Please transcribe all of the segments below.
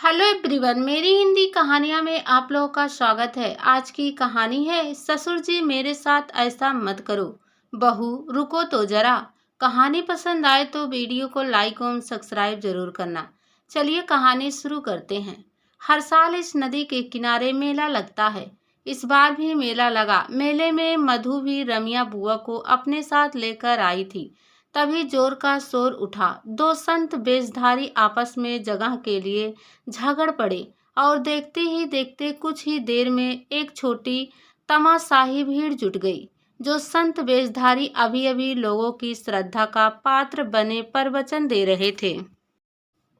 Hello everyone, मेरी हिंदी कहानियाँ में आप लोगों का स्वागत है। आज की कहानी है ससुर जी मेरे साथ ऐसा मत करो। बहू रुको तो जरा। कहानी पसंद आए तो वीडियो को लाइक और सब्सक्राइब जरूर करना। चलिए कहानी शुरू करते हैं। हर साल इस नदी के किनारे मेला लगता है। इस बार भी मेला लगा। मेले में मधु भी रमिया बुआ को अपने साथ लेकर आई थी। तभी जोर का शोर उठा। दो संत वेशधारी आपस में जगह के लिए झगड़ पड़े और देखते ही देखते कुछ ही देर में एक छोटी तमाशाही भीड़ जुट गई। जो संत वेशधारी अभी अभी लोगों की श्रद्धा का पात्र बने प्रवचन दे रहे थे,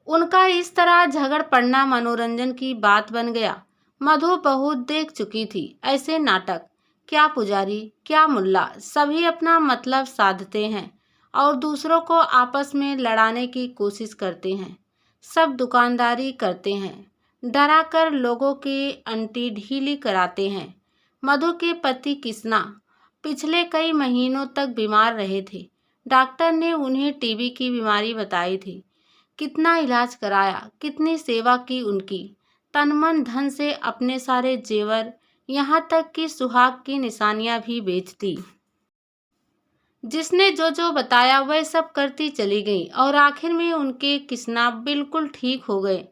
उनका इस तरह झगड़ पड़ना मनोरंजन की बात बन गया। मधु बहुत देख चुकी थी ऐसे नाटक। क्या पुजारी, क्या मुल्ला, सभी अपना मतलब साधते हैं और दूसरों को आपस में लड़ाने की कोशिश करते हैं। सब दुकानदारी करते हैं, डरा कर लोगों की अंटी ढीली कराते हैं। मधु के पति किसना पिछले कई महीनों तक बीमार रहे थे। डॉक्टर ने उन्हें टीबी की बीमारी बताई थी। कितना इलाज कराया, कितनी सेवा की उनकी। तन मन धन से अपने सारे जेवर, यहाँ तक कि सुहाग की निशानियां भी बेच दी। जिसने जो जो बताया वह सब करती चली गई और आखिर में उनके किसना बिल्कुल ठीक हो गए।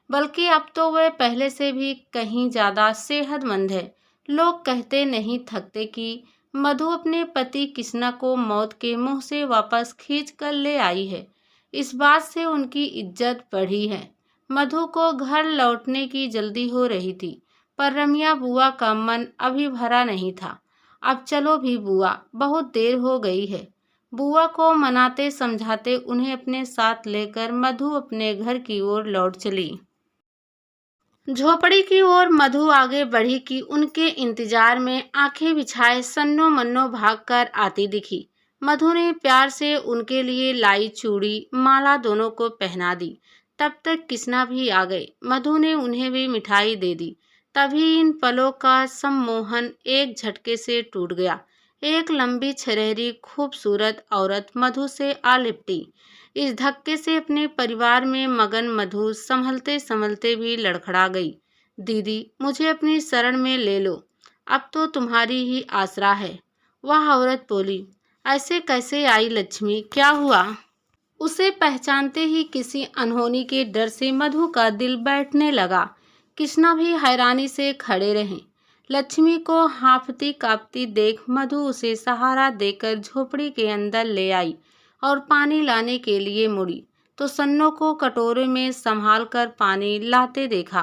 बल्कि अब तो वह पहले से भी कहीं ज़्यादा सेहतमंद है। लोग कहते नहीं थकते कि मधु अपने पति किसना को मौत के मुंह से वापस खींच कर ले आई है। इस बात से उनकी इज्जत बढ़ी है। मधु को घर लौटने की जल्दी हो रही थी, पर रमिया बुआ का मन अभी भरा नहीं था। अब चलो भी बुआ, बहुत देर हो गई है। बुआ को मनाते समझाते उन्हें अपने साथ लेकर मधु अपने घर की ओर लौट चली। झोपड़ी की ओर मधु आगे बढ़ी कि उनके इंतजार में आंखें बिछाए सन्नो मन्नो भागकर आती दिखी। मधु ने प्यार से उनके लिए लाई चूड़ी माला दोनों को पहना दी। तब तक किसना भी आ गए। मधु ने उन्हें भी मिठाई दे दी। तभी इन पलों का सम्मोहन एक झटके से टूट गया। एक लंबी छरेरी खूबसूरत औरत मधु से आ लिपटी। इस धक्के से अपने परिवार में मगन मधु संभलते संभलते भी लड़खड़ा गई। दीदी, मुझे अपनी शरण में ले लो, अब तो तुम्हारी ही आसरा है। वह औरत बोली। ऐसे कैसे आई लक्ष्मी, क्या हुआ? उसे पहचानते ही किसी अनहोनी के डर से मधु का दिल बैठने लगा। कृष्णा भी हैरानी से खड़े रहे। लक्ष्मी को हांफती कांपती देख मधु उसे सहारा देकर झोपड़ी के अंदर ले आई और पानी लाने के लिए मुड़ी तो सन्नों को कटोरे में संभाल कर पानी लाते देखा।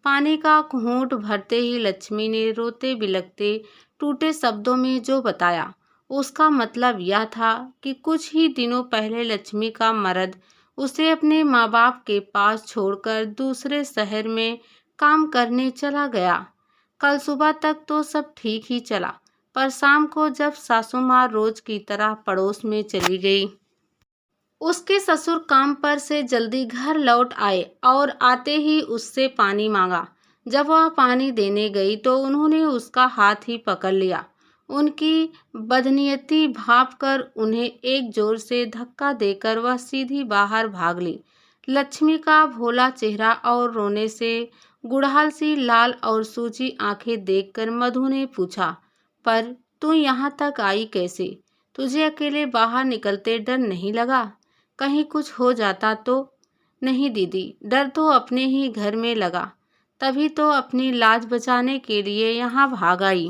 पानी का घूंट भरते ही लक्ष्मी ने रोते बिलखते टूटे शब्दों में जो बताया, उसका मतलब यह था कि कुछ ही दिनों पहले लक्ष्मी का मर्द उसे अपने माँ बाप के पास छोड़कर दूसरे शहर में काम करने चला गया। कल सुबह तक तो सब ठीक ही चला, पर शाम को जब सासू माँ रोज की तरह पड़ोस में चली गई, उसके ससुर काम पर से जल्दी घर लौट आए और आते ही उससे पानी मांगा। जब वह पानी देने गई तो उन्होंने उसका हाथ ही पकड़ लिया। उनकी बदनीयती भांप कर उन्हें एक जोर से धक्का देकर वह सीधी बाहर भाग ली। लक्ष्मी का भोला चेहरा और रोने से गुड़हल सी लाल और सूजी आंखें देखकर मधु ने पूछा, पर तू यहाँ तक आई कैसे? तुझे अकेले बाहर निकलते डर नहीं लगा? कहीं कुछ हो जाता तो? नहीं दीदी, डर तो अपने ही घर में लगा, तभी तो अपनी लाज बचाने के लिए यहाँ भाग आई।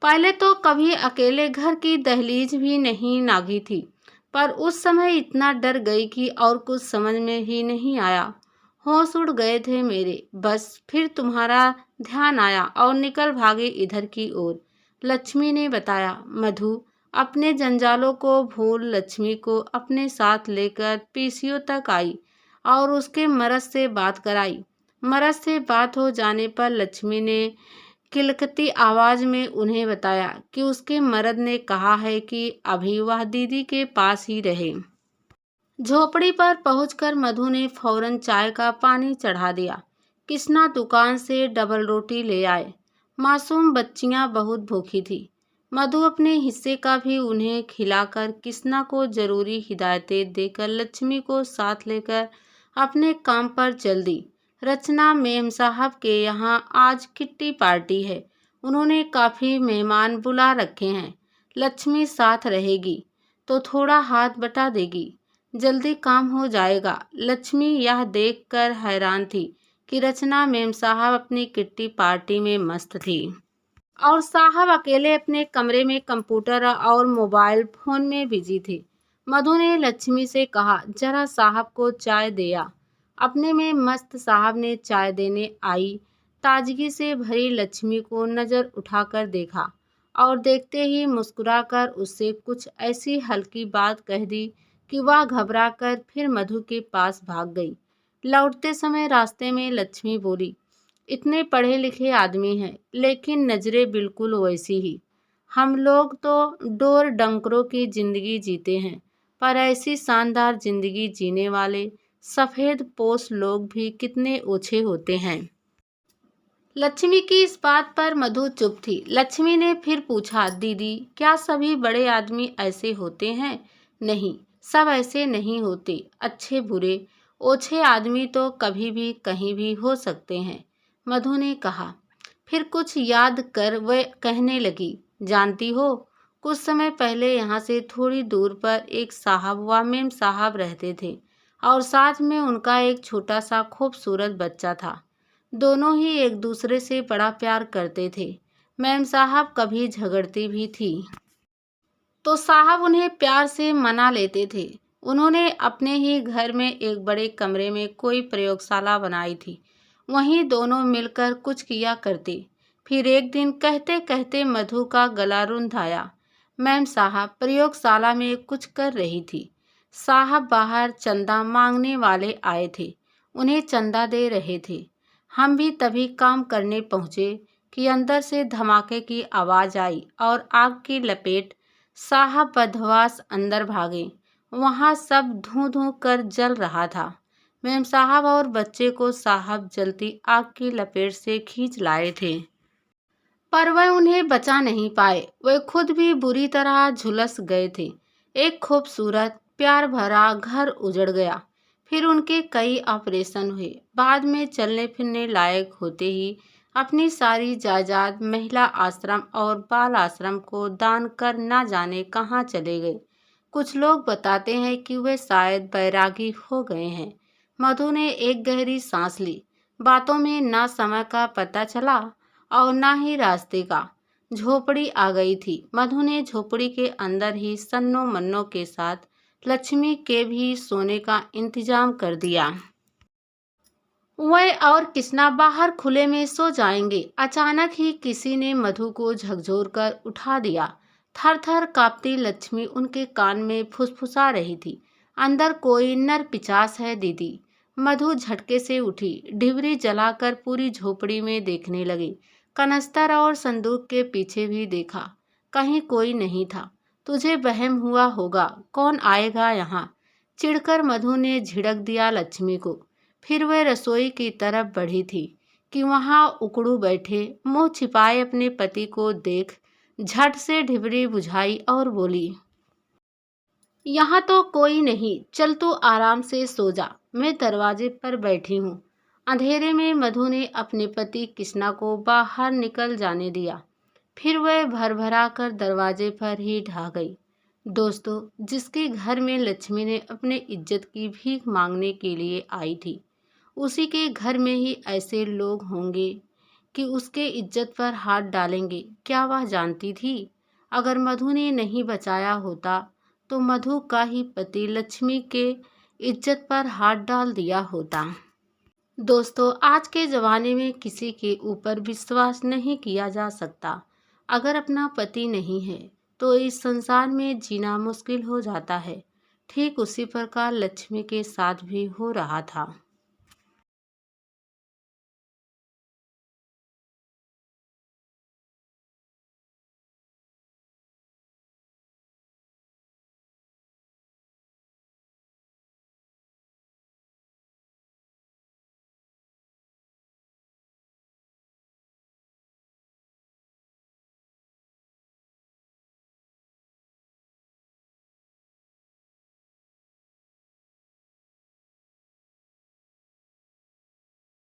पहले तो कभी अकेले घर की दहलीज भी नहीं नागी थी, पर उस समय इतना डर गई कि और कुछ समझ में ही नहीं आया। होश उड़ गए थे मेरे। बस फिर तुम्हारा ध्यान आया और निकल भागे इधर की ओर, लक्ष्मी ने बताया। मधु अपने जंजालों को भूल लक्ष्मी को अपने साथ लेकर पीसीओ तक आई और उसके मर्द से बात कराई। मर्द से बात हो जाने पर लक्ष्मी ने किलकती आवाज में उन्हें बताया कि उसके मर्द ने कहा है कि अभी वह दीदी के पास ही रहे। झोपड़ी पर पहुंचकर मधु ने फौरन चाय का पानी चढ़ा दिया। कृष्णा दुकान से डबल रोटी ले आए। मासूम बच्चियां बहुत भूखी थी। मधु अपने हिस्से का भी उन्हें खिलाकर कृष्णा को जरूरी हिदायतें देकर लक्ष्मी को साथ लेकर अपने काम पर चल दी। रचना मेम साहब के यहाँ आज किट्टी पार्टी है। उन्होंने काफ़ी मेहमान बुला रखे हैं। लक्ष्मी साथ रहेगी तो थोड़ा हाथ बटा देगी, जल्दी काम हो जाएगा। लक्ष्मी यह देखकर हैरान थी कि रचना मेम साहब अपनी किट्टी पार्टी में मस्त थी और साहब अकेले अपने कमरे में कंप्यूटर और मोबाइल फोन में बिजी थे। मधु ने लक्ष्मी से कहा, जरा साहब को चाय दे आ। अपने में मस्त साहब ने चाय देने आई ताजगी से भरी लक्ष्मी को नज़र उठाकर देखा और देखते ही मुस्कुराकर उससे कुछ ऐसी हल्की बात कह दी कि वह घबराकर फिर मधु के पास भाग गई। लौटते समय रास्ते में लक्ष्मी बोली, इतने पढ़े लिखे आदमी हैं लेकिन नज़रें बिल्कुल वैसी ही। हम लोग तो डोर डंकरों की ज़िंदगी जीते हैं, पर ऐसी शानदार ज़िंदगी जीने वाले सफ़ेद पोश लोग भी कितने ओछे होते हैं। लक्ष्मी की इस बात पर मधु चुप थी। लक्ष्मी ने फिर पूछा, दीदी क्या सभी बड़े आदमी ऐसे होते हैं? नहीं, सब ऐसे नहीं होते। अच्छे बुरे ओछे आदमी तो कभी भी कहीं भी हो सकते हैं, मधु ने कहा। फिर कुछ याद कर वह कहने लगी, जानती हो कुछ समय पहले यहाँ से थोड़ी दूर पर एक साहब व मेम साहब रहते थे और साथ में उनका एक छोटा सा खूबसूरत बच्चा था। दोनों ही एक दूसरे से बड़ा प्यार करते थे। मैम साहब कभी झगड़ती भी थी तो साहब उन्हें प्यार से मना लेते थे। उन्होंने अपने ही घर में एक बड़े कमरे में कोई प्रयोगशाला बनाई थी, वहीं दोनों मिलकर कुछ किया करते। फिर एक दिन कहते कहते मधु का गला रुंध आया। मैम साहब प्रयोगशाला में कुछ कर रही थी। साहब बाहर चंदा मांगने वाले आए थे, उन्हें चंदा दे रहे थे। हम भी तभी काम करने पहुँचे कि अंदर से धमाके की आवाज़ आई और आग की लपेट। साहब बदहवास अंदर भागे। वहाँ सब धूं धूं कर जल रहा था। मैम साहब और बच्चे को साहब जलती आग की लपेट से खींच लाए थे, पर वह उन्हें बचा नहीं पाए। वे खुद भी बुरी तरह झुलस गए थे। एक खूबसूरत प्यार भरा घर उजड़ गया। फिर उनके कई ऑपरेशन हुए। बाद में चलने फिरने लायक होते ही अपनी सारी जायदाद महिला आश्रम और बाल आश्रम को दान कर ना जाने कहाँ चले गए। कुछ लोग बताते हैं कि वे शायद बैरागी हो गए हैं। मधु ने एक गहरी सांस ली। बातों में ना समय का पता चला और ना ही रास्ते का। झोपड़ी आ गई थी। मधु ने झोपड़ी के अंदर ही सन्नो मन्नो के साथ लक्ष्मी के भी सोने का इंतजाम कर दिया। वह और किसना बाहर खुले में सो जाएंगे। अचानक ही किसी ने मधु को झकझोर कर उठा दिया। थर थर कांपती लक्ष्मी उनके कान में फुसफुसा रही थी, अंदर कोई नर पिचास है दीदी। मधु झटके से उठी, ढिबरी जलाकर पूरी झोपड़ी में देखने लगी। कनस्तर और संदूक के पीछे भी देखा, कहीं कोई नहीं था। तुझे वहम हुआ होगा, कौन आएगा यहाँ? चिढ़कर मधु ने झिड़क दिया लक्ष्मी को। फिर वह रसोई की तरफ बढ़ी थी कि वहाँ उकड़ू बैठे मुंह छिपाए अपने पति को देख झट से ढिबरी बुझाई और बोली, यहाँ तो कोई नहीं, चल तू आराम से सो जा, मैं दरवाजे पर बैठी हूँ। अंधेरे में मधु ने अपने पति किसना को बाहर निकल जाने दिया। फिर वह भरभरा कर दरवाजे पर ही ढा गई। दोस्तों, जिसके घर में लक्ष्मी ने अपने इज्जत की भीख मांगने के लिए आई थी, उसी के घर में ही ऐसे लोग होंगे कि उसके इज्जत पर हाथ डालेंगे। क्या वह जानती थी? अगर मधु ने नहीं बचाया होता तो मधु का ही पति लक्ष्मी के इज्जत पर हाथ डाल दिया होता। दोस्तों, आज के ज़माने में किसी के ऊपर विश्वास नहीं किया जा सकता। अगर अपना पति नहीं है तो इस संसार में जीना मुश्किल हो जाता है। ठीक उसी प्रकार लक्ष्मी के साथ भी हो रहा था।